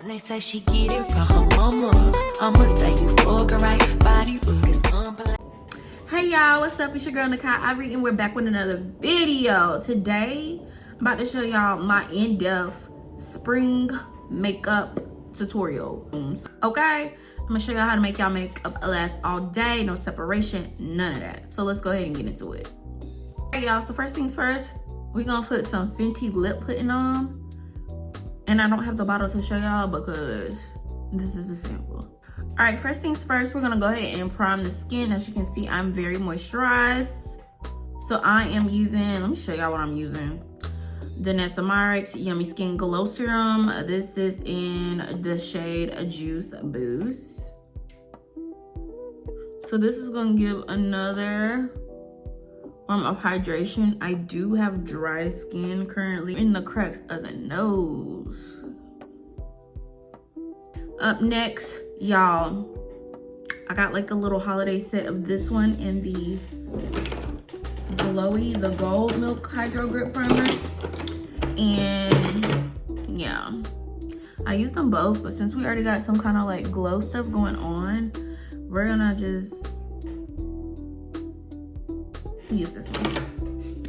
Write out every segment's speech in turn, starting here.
When they say she get it from her mama, I'ma say you fuck her right, body rude is unpolite. Hey y'all, what's up? It's your girl nakiivorypr and we're back with another video. Today, I'm about to show y'all my in-depth spring makeup tutorial. Okay? I'm gonna show y'all how to make y'all makeup last all day, no separation, none of that. So let's go ahead and get into it. Alright y'all, so first things first, we're gonna put some Fenty lip pudding on. And I don't have the bottle to show y'all because this is a sample. All right, first things first, we're gonna go ahead and prime the skin. As you can see, I'm very moisturized. So I am using, let me show y'all what I'm using. The Nasamyrix Yummy Skin Glow Serum. This is in the shade Juice Boost. So this is gonna give another form of hydration. I do have dry skin currently in the cracks of the nose. Up next, y'all, I got like a little holiday set of this one in the glowy, the gold milk hydro grip primer. And yeah, I used them both, but since we already got some kind of like glow stuff going on, we're gonna just use this one.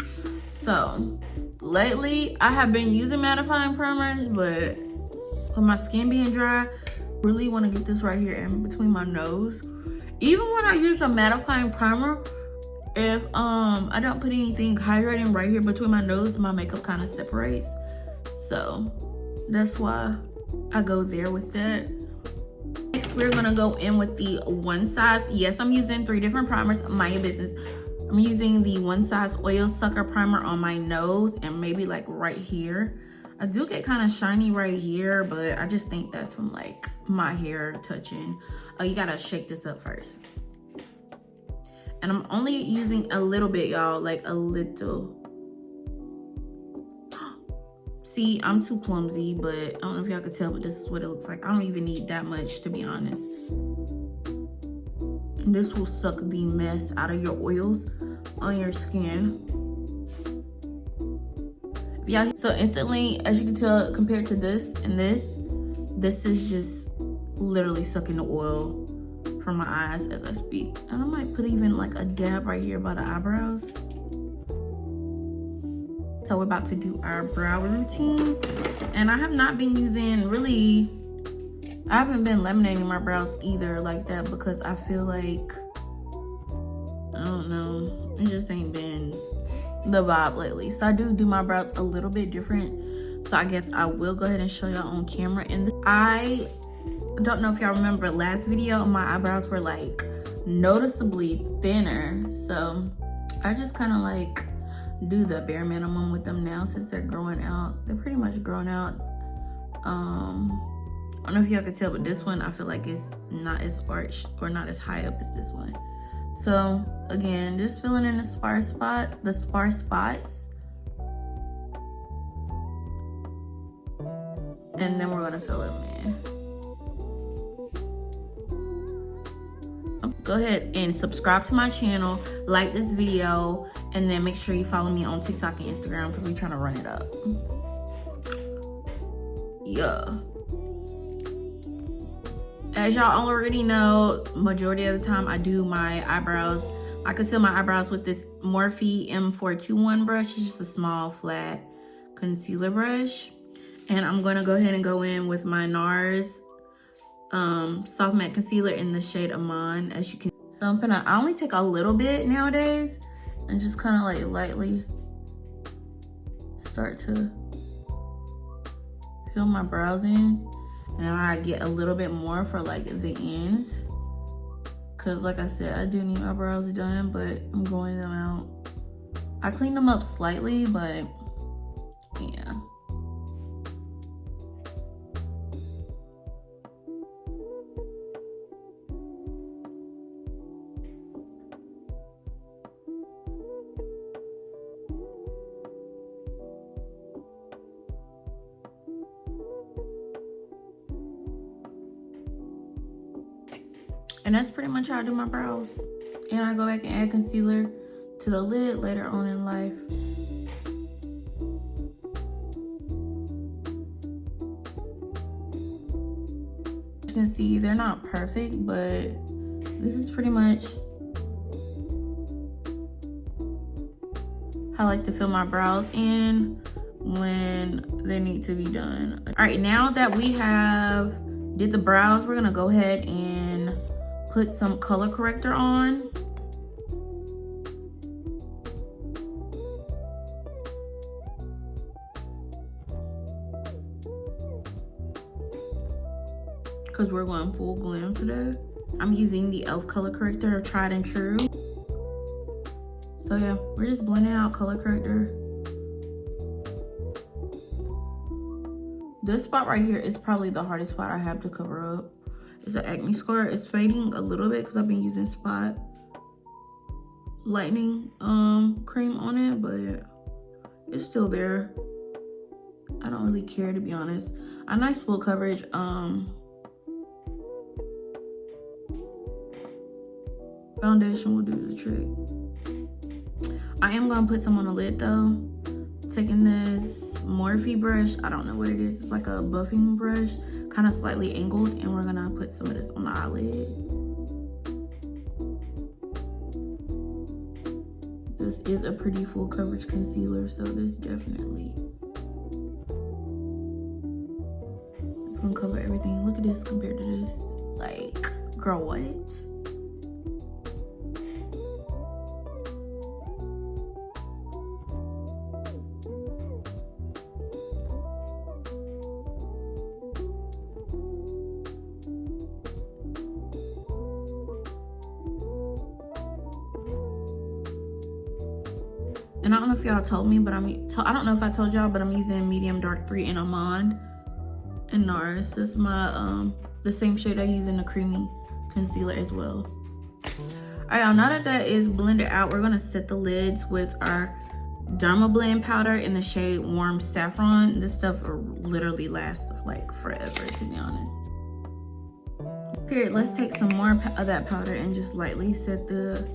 So lately I have been using mattifying primers, but with my skin being dry, really want to get this right here in between my nose. Even when I use a mattifying primer, if I don't put anything hydrating right here between my nose, my makeup kind of separates. So that's why I go there with that. Next, we're gonna go in with the One Size. Yes, I'm using 3 different primers, mind your business. I'm using the One Size Oil Sucker Primer on my nose and maybe like right here. I do get kind of shiny right here, but I just think that's from like my hair touching. Oh, you gotta shake this up first. And I'm only using a little bit, y'all, like a little. See, I'm too clumsy, but I don't know if y'all could tell, but this is what it looks like. I don't even need that much, to be honest. And this will suck the mess out of your oils on your skin. Yeah, so instantly, as you can tell, compared to this and this is just literally sucking the oil from my eyes as I speak. And I might put even like a dab right here by the eyebrows. So we're about to do our brow routine. And I have not been using really, I haven't been laminating my brows either like that because I feel like, I don't know, it just ain't been the vibe lately. So I do my brows a little bit different. So I guess I will go ahead and show y'all on camera. And I don't know if y'all remember last video, my eyebrows were like noticeably thinner. So I just kind of like do the bare minimum with them now since they're growing out. They're pretty much grown out. I don't know if y'all can tell, but this one I feel like it's not as arched or not as high up as this one. So again, just filling in the sparse spots. And then we're gonna fill them in. Go ahead and subscribe to my channel, like this video, and then make sure you follow me on TikTok and Instagram because we're trying to run it up. Yeah. As y'all already know, majority of the time I do my eyebrows. I conceal my eyebrows with this Morphe M421 brush. It's just a small, flat concealer brush. And I'm going to go ahead and go in with my Nars Soft Matte Concealer in the shade Amon, as you can. So I only take a little bit nowadays and just kind of like lightly start to fill my brows in. And I get a little bit more for like the ends. Cause like I said, I do need my brows done, but I'm growing them out. I cleaned them up slightly, but yeah. And that's pretty much how I do my brows. And I go back and add concealer to the lid later on in life. you can see, they're not perfect, but this is pretty much how I like to fill my brows in when they need to be done. All right, now that we have did the brows, we're gonna go ahead and put some color corrector on. Because we're going full glam today. I'm using the e.l.f. color corrector, tried and true. So yeah, we're just blending out color corrector. This spot right here is probably the hardest spot I have to cover up. It's an acne scar. It's fading a little bit because I've been using spot lightening cream on it, but it's still there. I don't really care, to be honest. A nice full coverage foundation will do the trick. I am gonna put some on the lid though. Taking this Morphe brush, I don't know what it is. It's like a buffing brush, kind of slightly angled, and we're gonna put some of this on the eyelid. This is a pretty full coverage concealer, so this definitely it's gonna cover everything. Look at this compared to this. Like, girl, what? And I don't know if y'all told me, but I don't know if I told y'all, but I'm using medium dark 3 in Almond and Nars. This is my the same shade I use in the creamy concealer as well. All right, y'all, now that that is blended out, we're gonna set the lids with our Derma Blend powder in the shade Warm Saffron. This stuff literally lasts like forever, to be honest. Period. Let's take some more of that powder and just lightly set the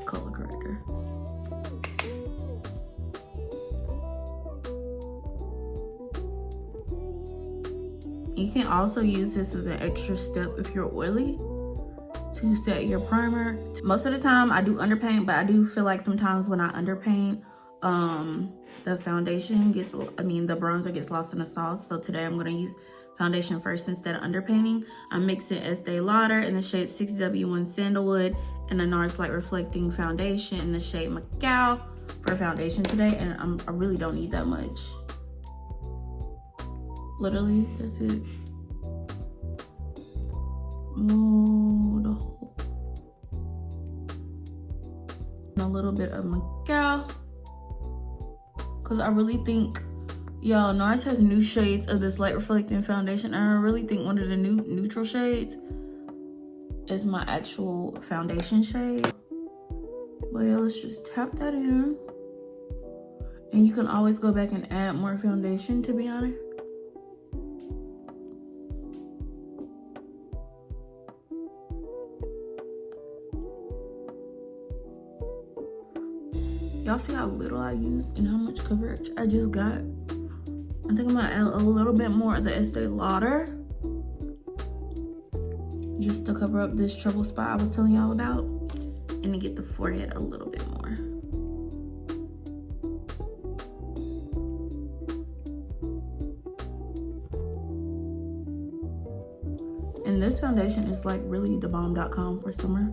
color corrector. You can also use this as an extra step if you're oily to set your primer. Most of the time I do underpaint, but I do feel like sometimes when I underpaint, the foundation gets, the bronzer gets lost in the sauce. So today I'm gonna use foundation first instead of underpainting. I'm mixing Estee Lauder in the shade 6W1 Sandalwood and the Nars Light Reflecting Foundation in the shade Macao for foundation today, and I really don't need that much. Literally, that's it. A little bit of Macao, because I really think, y'all, Nars has new shades of this light reflecting foundation, and I really think one of the new neutral shades is my actual foundation shade. But yeah, let's just tap that in, and you can always go back and add more foundation, to be honest. Y'all see how little I use and how much coverage I just got? I think I'm gonna add a little bit more of the Estee Lauder just to cover up this trouble spot I was telling y'all about, and to get the forehead a little bit more. And this foundation is like really the bomb.com for summer.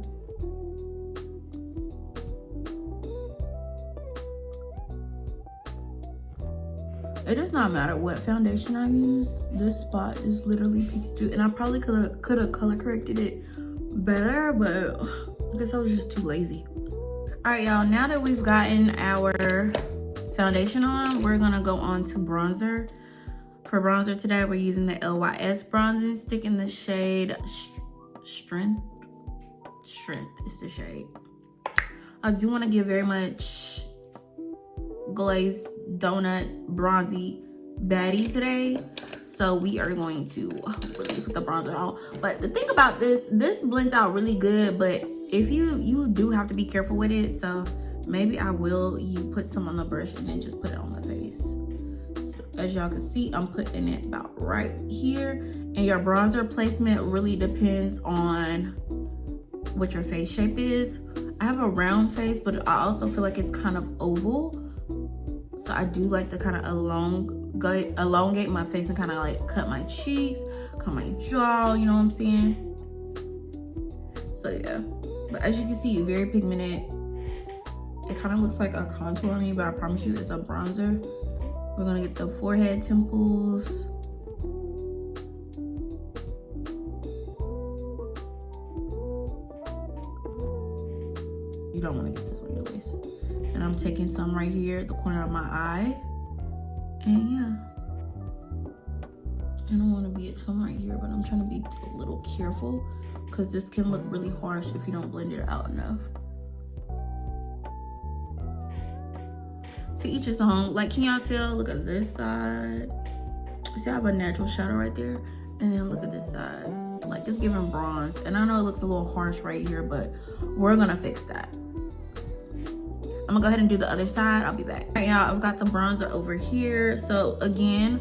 It does not matter what foundation I use. This spot is literally peach too, and I probably could have color corrected it better, but I guess I was just too lazy. All right, y'all. Now that we've gotten our foundation on, we're gonna go on to bronzer. For bronzer today, we're using the LYS bronzing stick in the shade Strength. Is the shade. I do want to give very much glazed donut bronzy baddie today, so we are going to really put the bronzer on. But the thing about this blends out really good, but if you do have to be careful with it, so maybe I will put some on the brush and then just put it on the face As y'all can see, I'm putting it about right here. And your bronzer placement really depends on what your face shape is. I have a round face, but I also feel like it's kind of oval. So I do like to kind of elongate my face and kind of like cut my cheeks, cut my jaw, you know what I'm saying? So yeah, but as you can see, very pigmented. It kind of looks like a contour on me, but I promise you it's a bronzer. We're gonna get the forehead, temples. You don't want to get this on your lace. And I'm taking some right here at the corner of my eye. And yeah. I don't want to be at some right here, but I'm trying to be a little careful because this can look really harsh if you don't blend it out enough. To each his own. Like, can y'all tell? Look at this side. See, I have a natural shadow right there. And then look at this side. Like, it's giving bronze. And I know it looks a little harsh right here, but we're gonna fix that. I'm gonna go ahead and do the other side. I'll be back. All right, y'all, I've got the bronzer over here. So again,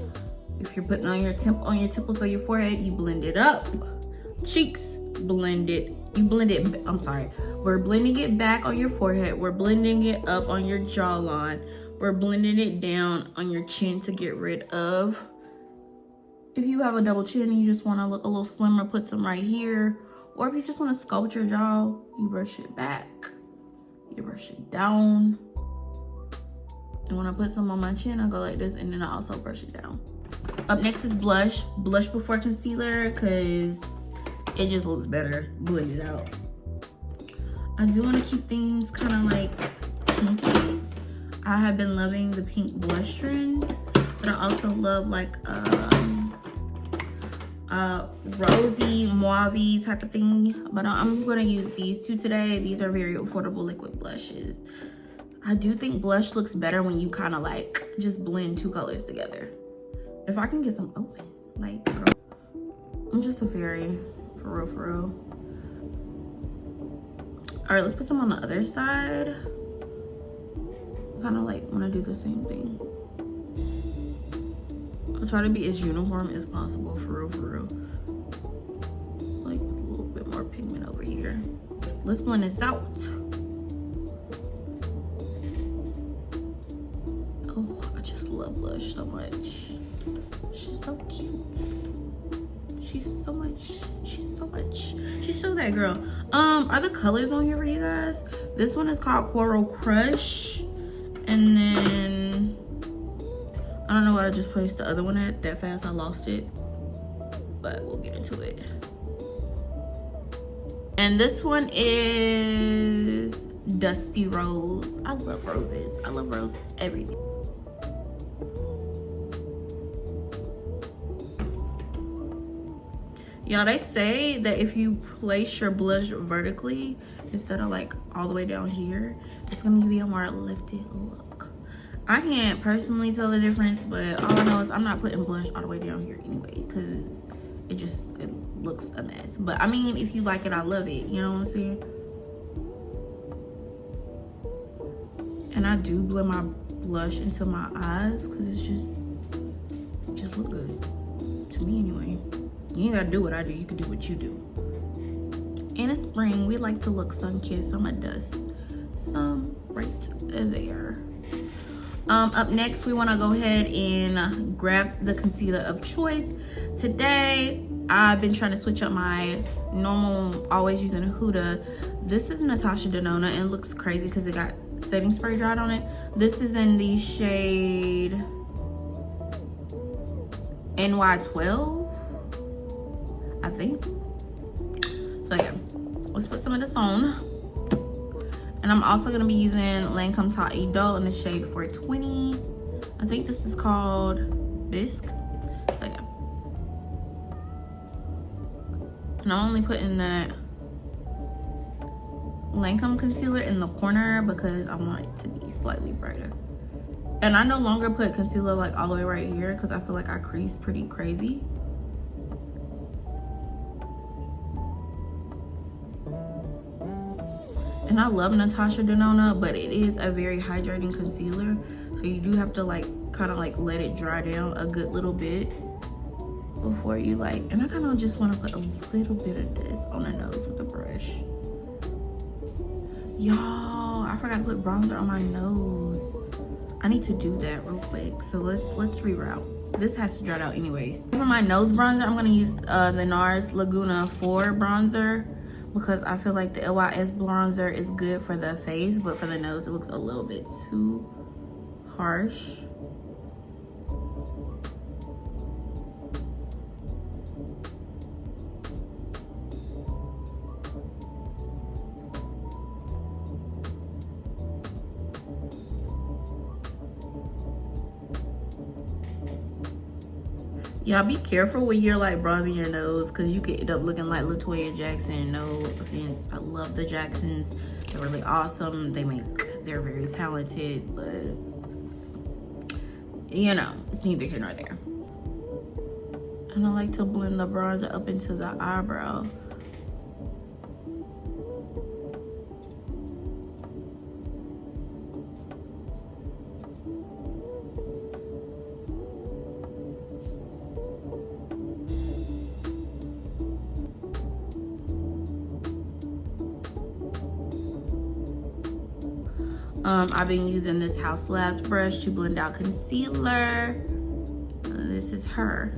if you're putting on your temples or your forehead, you blend it up. Cheeks, blend it. You blend it, I'm sorry. We're blending it back on your forehead. We're blending it up on your jawline. We're blending it down on your chin to get rid of. If you have a double chin and you just wanna look a little slimmer, put some right here. Or if you just wanna sculpt your jaw, you brush it back. You brush it down. And when I put some on my chin, I go like this, and then I also brush it down. Up next is blush. Blush before concealer, because it just looks better blended out. I do want to keep things kind of like pinky. I have been loving the pink blush trend, but I also love like rosy mauve type of thing. But I'm going to use these two today. These are very affordable liquid blushes. I do think blush looks better when you kind of like just blend two colors together. If I can get them open, like, girl, I'm just a fairy, for real. All right, let's put some on the other side. Kind of like want to do the same thing. I'll try to be as uniform as possible, for real. Like a little bit more pigment over here. Let's blend this out. Oh, I just love blush so much. She's so cute. She's so that girl. Are the colors on here for you guys? This one is called Coral Crush. And then I don't know what I just placed the other one at that fast. I lost it, but we'll get into it. And this one is Dusty Rose. I love roses. I love rose everything. Y'all, they say that if you place your blush vertically instead of like all the way down here, it's gonna give you a more lifted look. I can't personally tell the difference, but all I know is I'm not putting blush all the way down here anyway, because it looks a mess. But I mean, if you like it, I love it. You know what I'm saying? And I do blend my blush into my eyes because it's just look good to me anyway. You ain't gotta do what I do, you can do what you do. In the spring, we like to look sun-kissed. I'm gonna dust some right there. Up next, we wanna go ahead and grab the concealer of choice. Today, I've been trying to switch up my normal, always using a Huda. This is Natasha Denona, and it looks crazy because it got setting spray dried on it. This is in the shade NY12. I think. So yeah, let's put some of this on. And I'm also gonna be using Lancome Teint Idole in the shade 420. I think this is called Bisque. So yeah. And I'm only putting that Lancome concealer in the corner because I want it to be slightly brighter. And I no longer put concealer like all the way right here because I feel like I crease pretty crazy. And I love Natasha Denona, but it is a very hydrating concealer. So You do have to like kind of like let it dry down a good little bit before you like, and I kind of just want to put a little bit of this on the nose with the brush. Y'all, I forgot to put bronzer on my nose. I need to do that real quick. So let's reroute. This has to dry out anyways. For my nose bronzer, I'm gonna use the Nars Laguna 4 bronzer because I feel like the LYS bronzer is good for the face, but for the nose it looks a little bit too harsh. Y'all be careful when you're like bronzing your nose because you could end up looking like Latoya Jackson. No offense, I love the Jacksons. They're really awesome. They're very talented, but you know, it's neither here nor there. And I like to blend the bronzer up into the eyebrow. I've been using this House Labs brush to blend out concealer. This is her.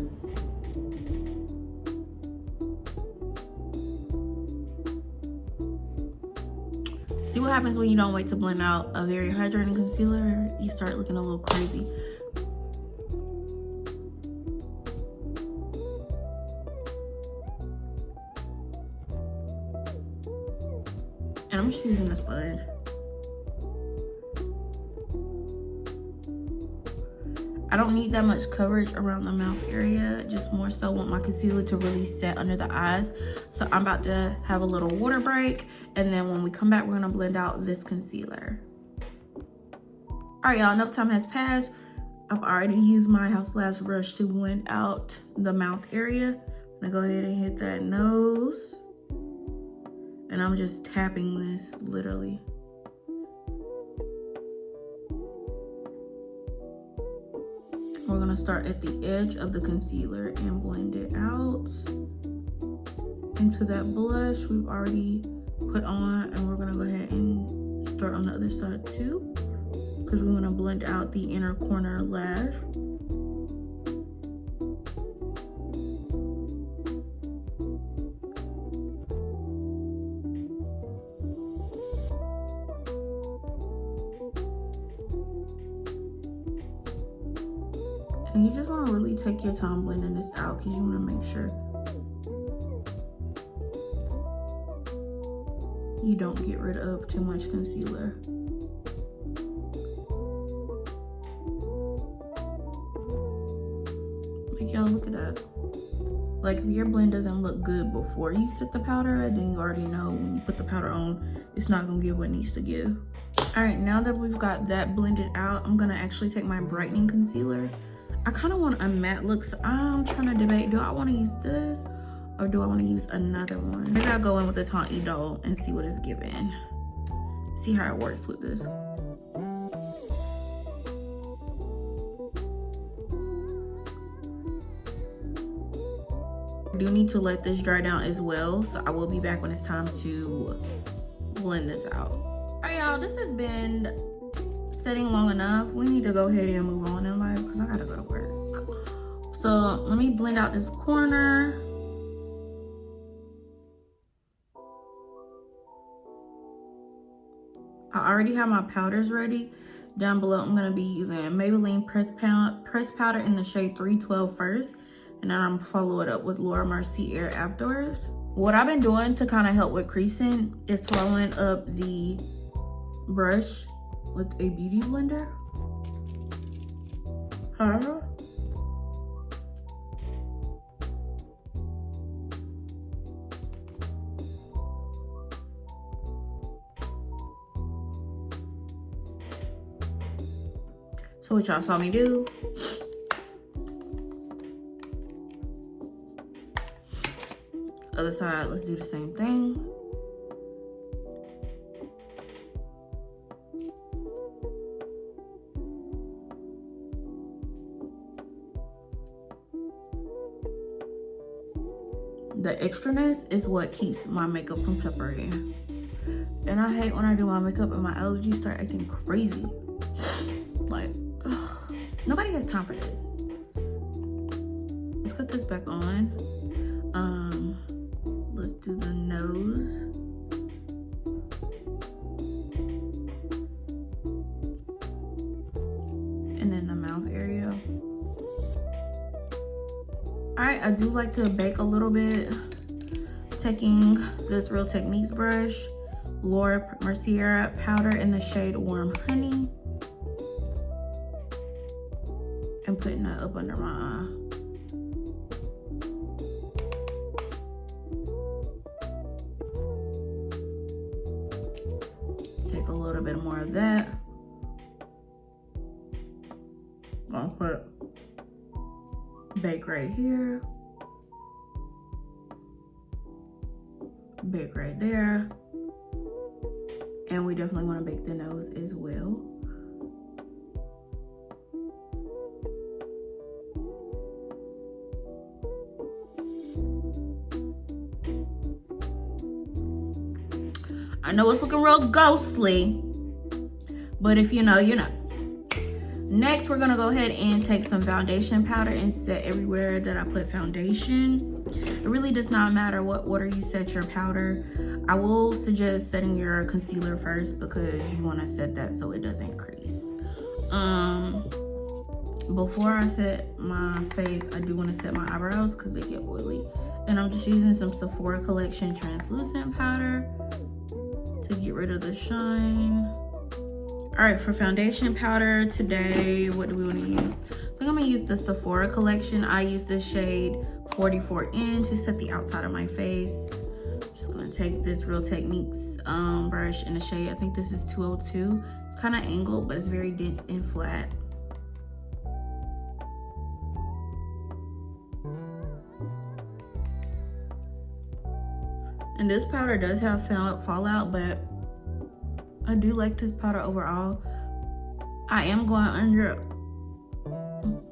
See what happens when you don't wait to blend out a very hydrating concealer? You start looking a little crazy. And I'm just using a sponge. I don't need that much coverage around the mouth area, just more so want my concealer to really set under the eyes. So I'm about to have a little water break, and then when we come back, we're gonna blend out this concealer. All right, y'all, enough time has passed. I've already used my House Labs brush to blend out the mouth area. I'm gonna go ahead and hit that nose. And I'm just tapping this, literally. We're gonna start at the edge of the concealer and blend it out into that blush we've already put on, and we're gonna go ahead and start on the other side too, because we wanna blend out the inner corner lash. And you just want to really take your time blending this out because you want to make sure you don't get rid of too much concealer. Like, y'all, look at that. Like, if your blend doesn't look good before you set the powder, then you already know when you put the powder on, it's not going to give what it needs to give. All right, now that we've got that blended out, I'm going to actually take my brightening concealer. I kind of want a matte look, so I'm trying to debate, do I want to use this or do I want to use another one? Maybe I'll go in with the Teint Idole and see what it's giving. See how it works with this. I do need to let this dry down as well, so I will be back when it's time to blend this out. All right, y'all, this has been setting long enough. We need to go ahead and move on in life because I gotta go to work. So let me blend out this corner. I already have my powders ready. Down below, I'm gonna be using Maybelline press powder in the shade 312 first, and then I'm gonna follow it up with Mercier afterwards. What I've been doing to kind of help with creasing is following up the brush with a beauty blender. Huh? So what y'all saw me do, other side, let's do the same thing. the extraness is what keeps my makeup from separating. And I hate when I do my makeup and my allergies start acting crazy. Like, ugh. Nobody has time for this. Let's put this back on. Let's do the nose. And then the mouth area. Alright, I do like to bake a little bit. Taking this Real Techniques brush, Lauder Mercier powder in the shade Warm Honey. And putting that up under my eye. Take a little bit more of that. I'll put bake right here. Bake right there. And we definitely want to bake the nose as well. I know it's looking real ghostly, but if you know, you know. Next, we're gonna go ahead and take some foundation powder and set everywhere that I put foundation. It really does not matter what order you set your powder. I will suggest setting your concealer first because you wanna set that so it doesn't crease. Before I set my face, I do wanna set my eyebrows because they get oily. And I'm just using some Sephora Collection translucent powder to get rid of the shine. All right, for foundation powder today, what do we want to use? I think I'm gonna use the Sephora Collection. I use the shade 44N to set the outside of my face. Just gonna take this Real Techniques brush in the shade, I think this is 202. It's kind of angled, but it's very dense and flat. And this powder does have fallout, but I do like this powder overall. I am going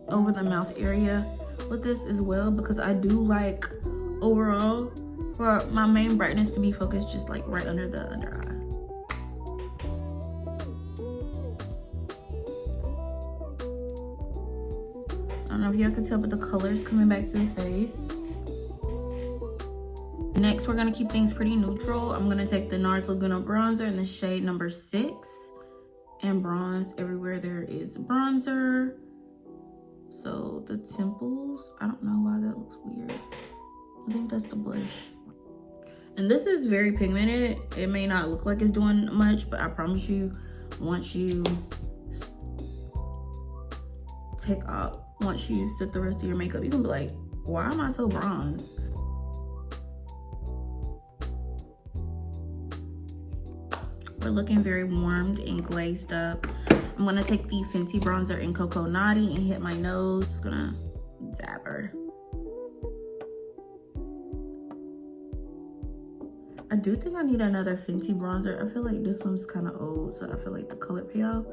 over the mouth area with this as well because I do like overall for my main brightness to be focused just like right under the under eye. I don't know if y'all can tell, but the color is coming back to the face. Next, we're gonna keep things pretty neutral. I'm gonna take the Nars Laguna bronzer in the shade number 6 and bronze everywhere there is bronzer. So the temples, I don't know why that looks weird. I think that's the blush. And this is very pigmented. It may not look like it's doing much, but I promise you, once you set the rest of your makeup, you can be like, why am I so bronze? We're looking very warmed and glazed up. I'm gonna take the Fenty bronzer in Cocoa Naughty and hit my nose. Just gonna dab her. I do think I need another Fenty bronzer. I feel like this one's kind of old, so I feel like the color payoff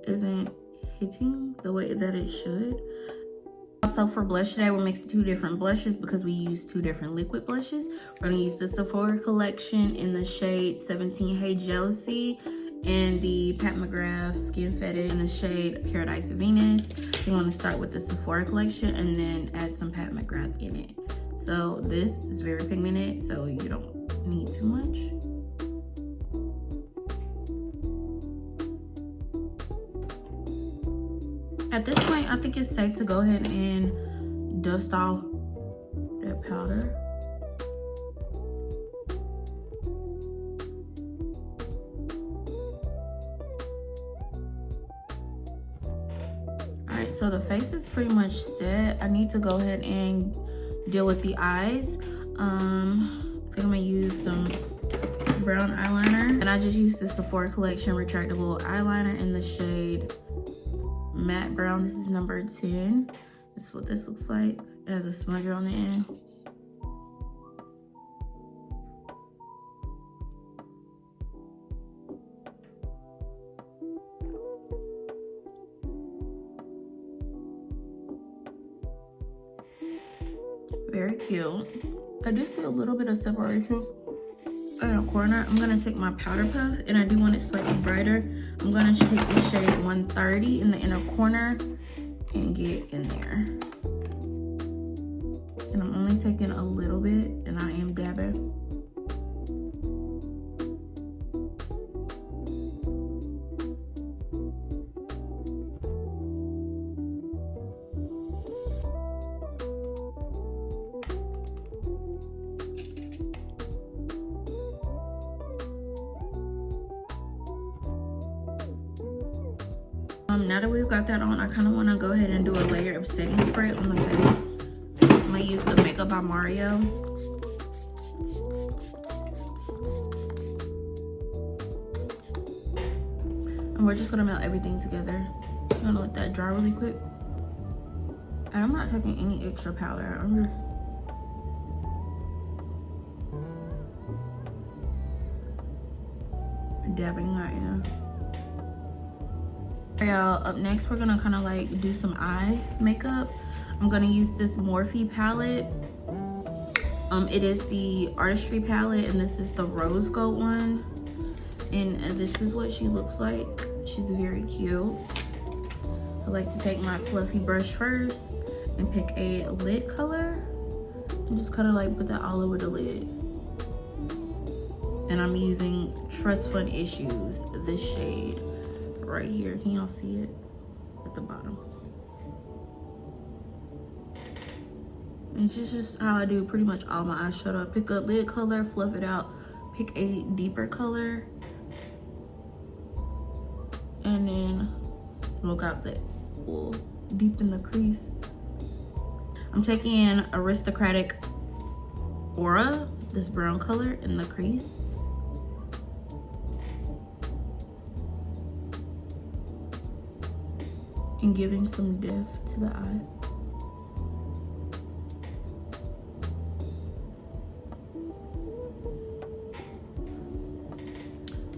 isn't hitting the way that it should. Also for blush today, we're mixing 2 different blushes because we use 2 different liquid blushes. We're gonna use the Sephora Collection in the shade 17 Hey Jealousy and the Pat Mcgrath Skin Fetish in the shade Paradise Venus. You wanna start with the Sephora Collection and then add some Pat Mcgrath in it. So this is very pigmented, so you don't need too much. At this point, I think it's safe to go ahead and dust off that powder. All right, so the face is pretty much set. I need to go ahead and deal with the eyes. I think I'm gonna use some brown eyeliner. And I just used the Sephora Collection retractable eyeliner in the shade Matte Brown. This is number 10. This is what this looks like. It has a smudger on the end. Very cute. I do see a little bit of separation in the corner. I'm gonna take my powder puff, and I do want it slightly brighter. I'm gonna take the shade 130 in the inner corner and get in there. And I'm only taking a little bit, and I am dabbing. Now that we've got that on, I kind of want to go ahead and do a layer of setting spray on the face. I'm going to use the Makeup by Mario. And we're just going to melt everything together. I'm going to let that dry really quick. And I'm not taking any extra powder. I'm dabbing that in. Y'all, up next we're gonna kind of like do some eye makeup. I'm gonna use this Morphe palette. It is the Artistry palette, and this is the rose gold one, and this is what she looks like. She's very cute. I like to take my fluffy brush first and pick a lid color and just kind of like put that all over the lid. And I'm using Trust Fund Issues, this shade right here. Can y'all see it at the bottom? And it's just how I do pretty much all my eyeshadow. I pick a lid color, fluff it out, pick a deeper color, and then smoke out that will deepen the crease. I'm taking Aristocratic Aura, this brown color, in the crease. And giving some depth to the eye.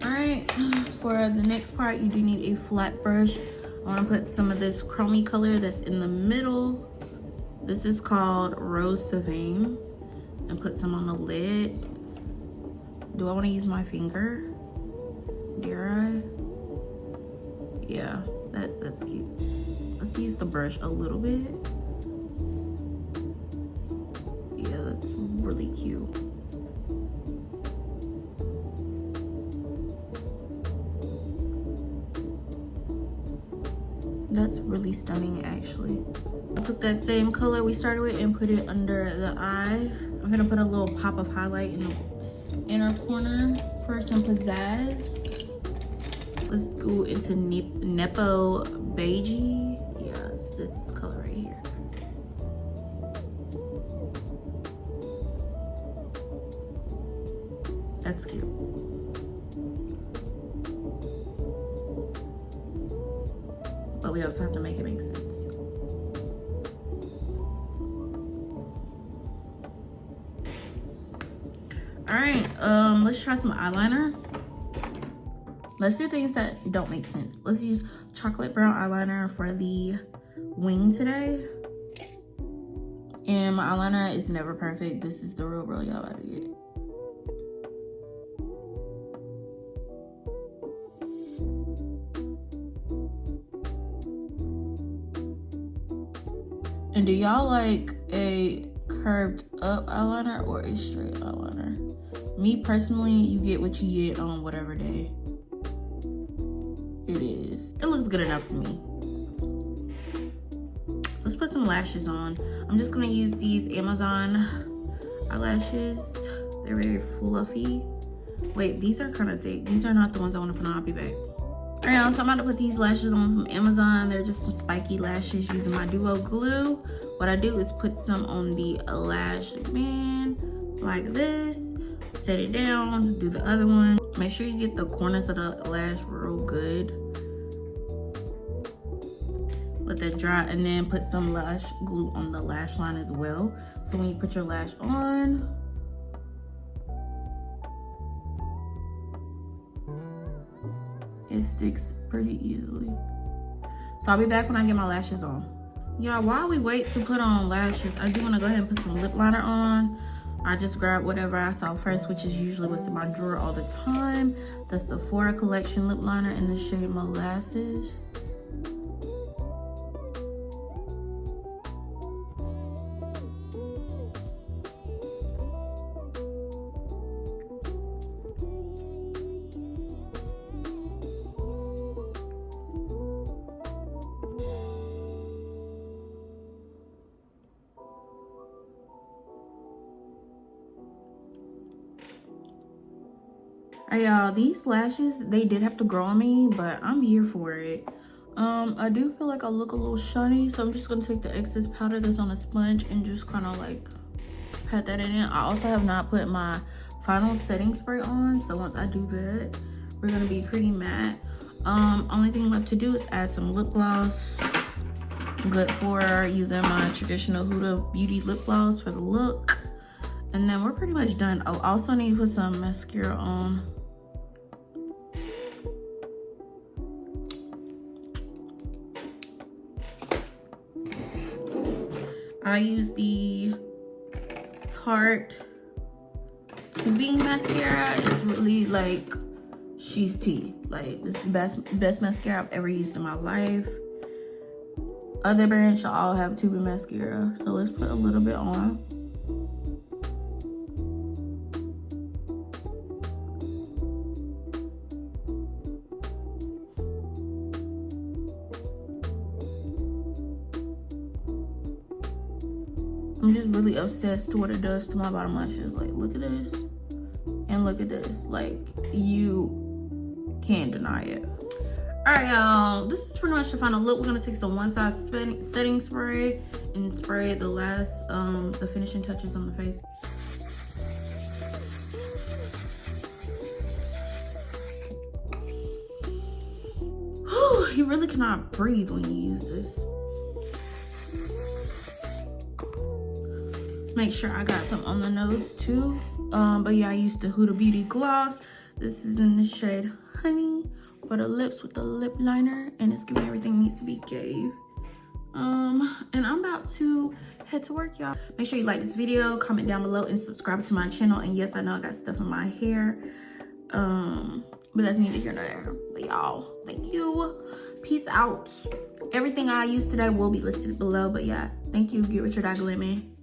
Alright, for the next part, you do need a flat brush. I want to put some of this chromey color that's in the middle. This is called Rose to Fame. And put some on the lid. Do I want to use my finger? Dare I? Yeah. That's cute. Let's use the brush a little bit. Yeah, that's really cute. That's really stunning, actually. I took that same color we started with and put it under the eye. I'm gonna put a little pop of highlight in the inner corner for some pizzazz. Let's go into Nepo Beige. Yeah, it's this color right here. That's cute. But we also have to make it make sense. All right, let's try some eyeliner. Let's do things that don't make sense. Let's use chocolate brown eyeliner for the wing today. And my eyeliner is never perfect. This is the real y'all about to get. And do y'all like a curved up eyeliner or a straight eyeliner? Me personally, you get what you get on whatever day it is. It looks good enough to me. Let's put some lashes on. I'm just gonna use these Amazon eyelashes. They're very fluffy. Wait, these are kind of thick. These are not the ones I want to put on. I'll be back. All right, so I'm about to put these lashes on from Amazon. They're just some spiky lashes using my Duo glue. What I do is put some on the lash band like this. Set it down, do the other one. Make sure you get the corners of the lash real good. Let that dry, and then put some lash glue on the lash line as well. So when you put your lash on, it sticks pretty easily. So I'll be back when I get my lashes on. Yeah, while we wait to put on lashes, I do want to go ahead and put some lip liner on. I just grabbed whatever I saw first, which is usually what's in my drawer all the time. The Sephora Collection lip liner in the shade Molasses. Alright, y'all, these lashes, they did have to grow on me, but I'm here for it. I do feel like I look a little shiny, so I'm just gonna take the excess powder that's on a sponge and just kind of like pat that in it. I also have not put my final setting spray on, so once I do that, we're gonna be pretty matte. Only thing left to do is add some lip gloss. Good for using my traditional Huda Beauty lip gloss for the look. And then we're pretty much done. Oh, I also need to put some mascara on. I use the Tarte Tubing mascara. It's really like she's tea. Like, this is the best mascara I've ever used in my life. Other brands should all have tubing mascara. So let's put a little bit on. I'm just really obsessed with what it does to my bottom lashes. Like, look at this and look at this. Like, you can't deny it. All right, y'all, this is pretty much the final look. We're gonna take some one size setting spray and spray the last the finishing touches on the face. Whew, you really cannot breathe when you use this. Make sure I got some on the nose too. But yeah, I used the Huda Beauty gloss. This is in the shade Honey for the lips with the lip liner, and it's giving everything it needs to be gave. And I'm about to head to work, y'all. Make sure you like this video, comment down below, and subscribe to my channel. And yes, I know I got stuff in my hair, but that's neither here nor there. But y'all, thank you. Peace out. Everything I used today will be listed below. But yeah, thank you. GRWM.